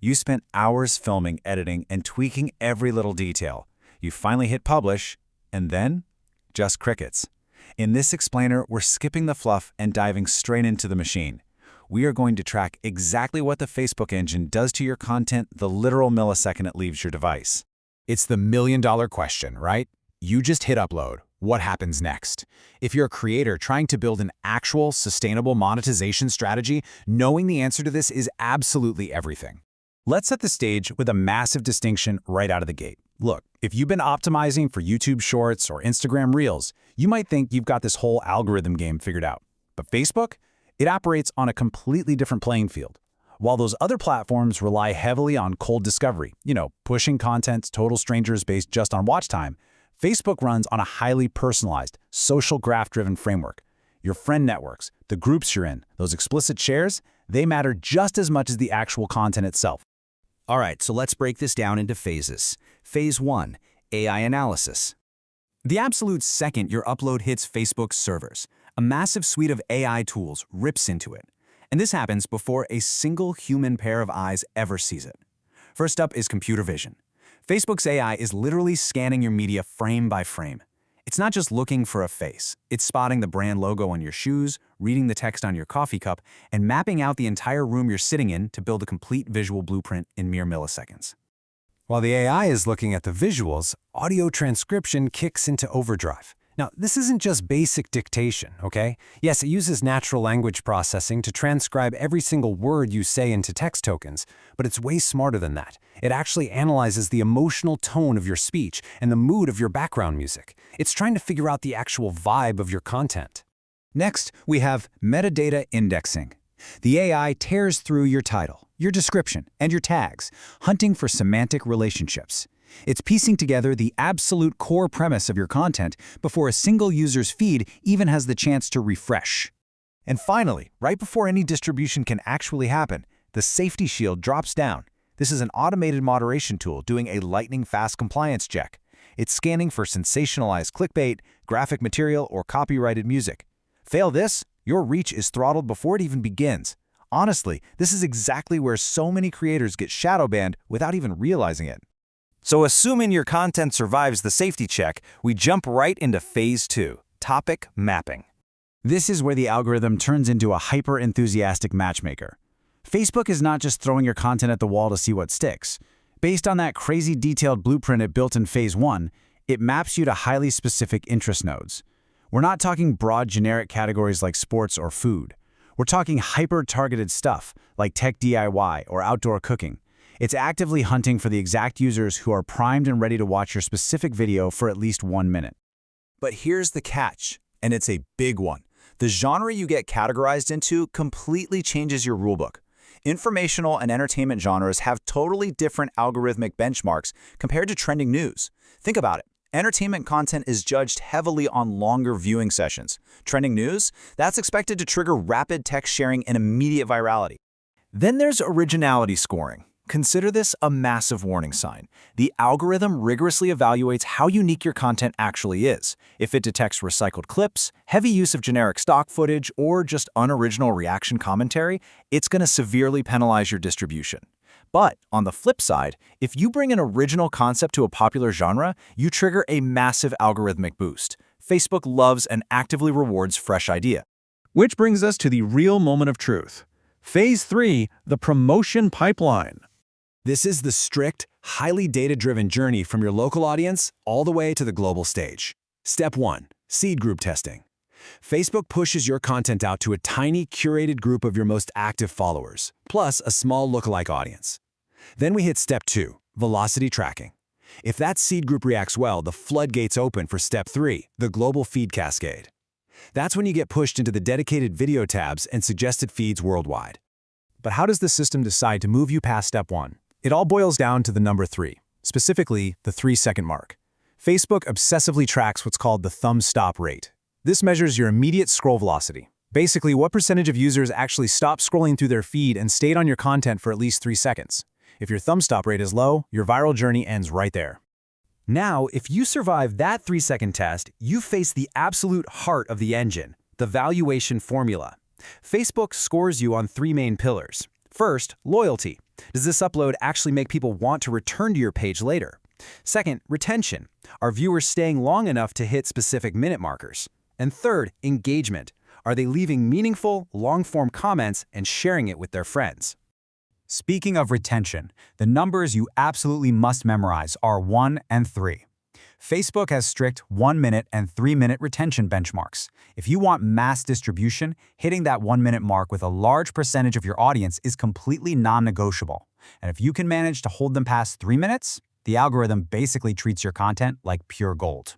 You spent hours filming, editing, and tweaking every little detail. You finally hit publish, and then just crickets. In this explainer, we're skipping the fluff and diving straight into the machine. We are going to track exactly what the Facebook engine does to your content the literal millisecond it leaves your device. It's the million-dollar question, right? You just hit upload. What happens next? If you're a creator trying to build an actual, sustainable monetization strategy, knowing the answer to this is absolutely everything. Let's set the stage with a massive distinction right out of the gate. Look, if you've been optimizing for YouTube Shorts or Instagram Reels, you might think you've got this whole algorithm game figured out. But Facebook? It operates on a completely different playing field. While those other platforms rely heavily on cold discovery, pushing content to total strangers based just on watch time, Facebook runs on a highly personalized, social graph-driven framework. Your friend networks, the groups you're in, those explicit shares, they matter just as much as the actual content itself. All right, so let's break this down into phases. Phase 1, AI analysis. The absolute second your upload hits Facebook's servers, a massive suite of AI tools rips into it. And this happens before a single human pair of eyes ever sees it. First up is computer vision. Facebook's AI is literally scanning your media frame by frame. It's not just looking for a face. It's spotting the brand logo on your shoes, reading the text on your coffee cup, and mapping out the entire room you're sitting in to build a complete visual blueprint in mere milliseconds. While the AI is looking at the visuals, audio transcription kicks into overdrive. Now, this isn't just basic dictation, okay? Yes, it uses natural language processing to transcribe every single word you say into text tokens, but it's way smarter than that. It actually analyzes the emotional tone of your speech and the mood of your background music. It's trying to figure out the actual vibe of your content. Next, we have metadata indexing. The AI tears through your title, your description, and your tags, hunting for semantic relationships. It's piecing together the absolute core premise of your content before a single user's feed even has the chance to refresh. And finally, right before any distribution can actually happen, the safety shield drops down. This is an automated moderation tool doing a lightning-fast compliance check. It's scanning for sensationalized clickbait, graphic material, or copyrighted music. Fail this, your reach is throttled before it even begins. Honestly, this is exactly where so many creators get shadow banned without even realizing it. So assuming your content survives the safety check, we jump right into Phase 2, topic mapping. This is where the algorithm turns into a hyper-enthusiastic matchmaker. Facebook is not just throwing your content at the wall to see what sticks. Based on that crazy detailed blueprint it built in Phase 1, it maps you to highly specific interest nodes. We're not talking broad generic categories like sports or food. We're talking hyper-targeted stuff like tech DIY or outdoor cooking. It's actively hunting for the exact users who are primed and ready to watch your specific video for at least 1 minute. But here's the catch, and it's a big one. The genre you get categorized into completely changes your rulebook. Informational and entertainment genres have totally different algorithmic benchmarks compared to trending news. Think about it. Entertainment content is judged heavily on longer viewing sessions. Trending news? That's expected to trigger rapid text sharing and immediate virality. Then there's originality scoring. Consider this a massive warning sign. The algorithm rigorously evaluates how unique your content actually is. If it detects recycled clips, heavy use of generic stock footage, or just unoriginal reaction commentary, it's going to severely penalize your distribution. But on the flip side, if you bring an original concept to a popular genre, you trigger a massive algorithmic boost. Facebook loves and actively rewards fresh idea. Which brings us to the real moment of truth. Phase 3, the promotion pipeline. This is the strict, highly data-driven journey from your local audience all the way to the global stage. Step 1, seed group testing. Facebook pushes your content out to a tiny, curated group of your most active followers, plus a small lookalike audience. Then we hit Step 2, velocity tracking. If that seed group reacts well, the floodgates open for Step 3, the global feed cascade. That's when you get pushed into the dedicated video tabs and suggested feeds worldwide. But how does the system decide to move you past Step 1? It all boils down to the number 3, specifically the 3-second mark. Facebook obsessively tracks what's called the thumb stop rate. This measures your immediate scroll velocity. Basically, what percentage of users actually stop scrolling through their feed and stayed on your content for at least 3 seconds. If your thumb stop rate is low, your viral journey ends right there. Now, if you survive that 3-second test, you face the absolute heart of the engine, the valuation formula. Facebook scores you on 3 main pillars. First, loyalty. Does this upload actually make people want to return to your page later? Second, retention. Are viewers staying long enough to hit specific minute markers? And third, engagement. Are they leaving meaningful, long-form comments and sharing it with their friends? Speaking of retention, the numbers you absolutely must memorize are 1 and 3. Facebook has strict 1-minute and 3-minute retention benchmarks. If you want mass distribution, hitting that 1-minute mark with a large percentage of your audience is completely non-negotiable. And if you can manage to hold them past 3 minutes, the algorithm basically treats your content like pure gold.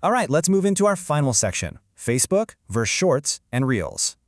All right, let's move into our final section, Facebook versus Shorts and Reels.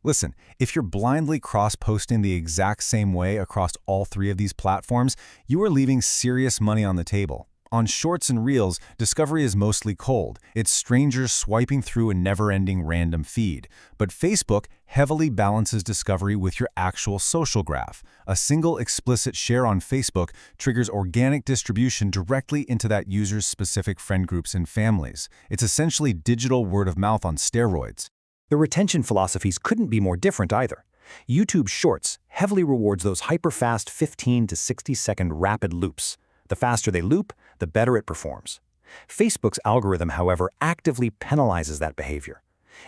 Listen, if you're blindly cross-posting the exact same way across all three of these platforms, you are leaving serious money on the table. On Shorts and Reels, discovery is mostly cold. It's strangers swiping through a never-ending random feed. But Facebook heavily balances discovery with your actual social graph. A single explicit share on Facebook triggers organic distribution directly into that user's specific friend groups and families. It's essentially digital word of mouth on steroids. The retention philosophies couldn't be more different either. YouTube Shorts heavily rewards those hyper-fast 15 to 60-second rapid loops. The faster they loop, the better it performs. Facebook's algorithm, however, actively penalizes that behavior.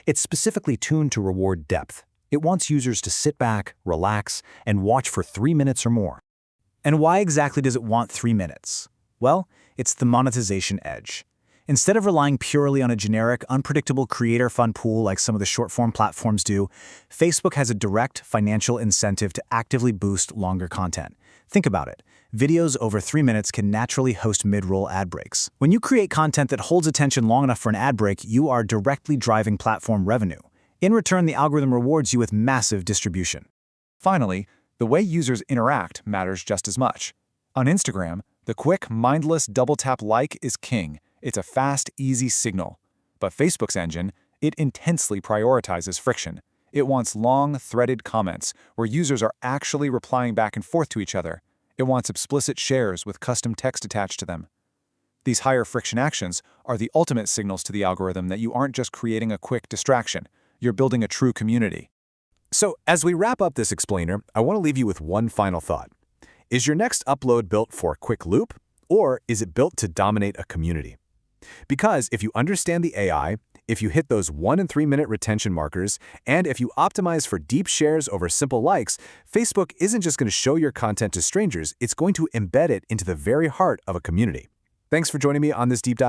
It's specifically tuned to reward depth. It wants users to sit back, relax, and watch for 3 minutes or more. And why exactly does it want 3 minutes? Well, it's the monetization edge. Instead of relying purely on a generic, unpredictable creator fund pool like some of the short-form platforms do, Facebook has a direct financial incentive to actively boost longer content. Think about it. Videos over 3 minutes can naturally host mid-roll ad breaks. When you create content that holds attention long enough for an ad break, you are directly driving platform revenue. In return, the algorithm rewards you with massive distribution. Finally, the way users interact matters just as much. On Instagram, the quick, mindless double-tap like is king. It's a fast, easy signal. But Facebook's engine, it intensely prioritizes friction. It wants long, threaded comments where users are actually replying back and forth to each other. It wants explicit shares with custom text attached to them. These higher friction actions are the ultimate signals to the algorithm that you aren't just creating a quick distraction, you're building a true community. So, as we wrap up this explainer, I want to leave you with one final thought. Is your next upload built for a quick loop, or is it built to dominate a community? Because if you understand the AI, if you hit those 1 and 3 minute retention markers, and if you optimize for deep shares over simple likes, Facebook isn't just going to show your content to strangers, it's going to embed it into the very heart of a community. Thanks for joining me on this deep dive.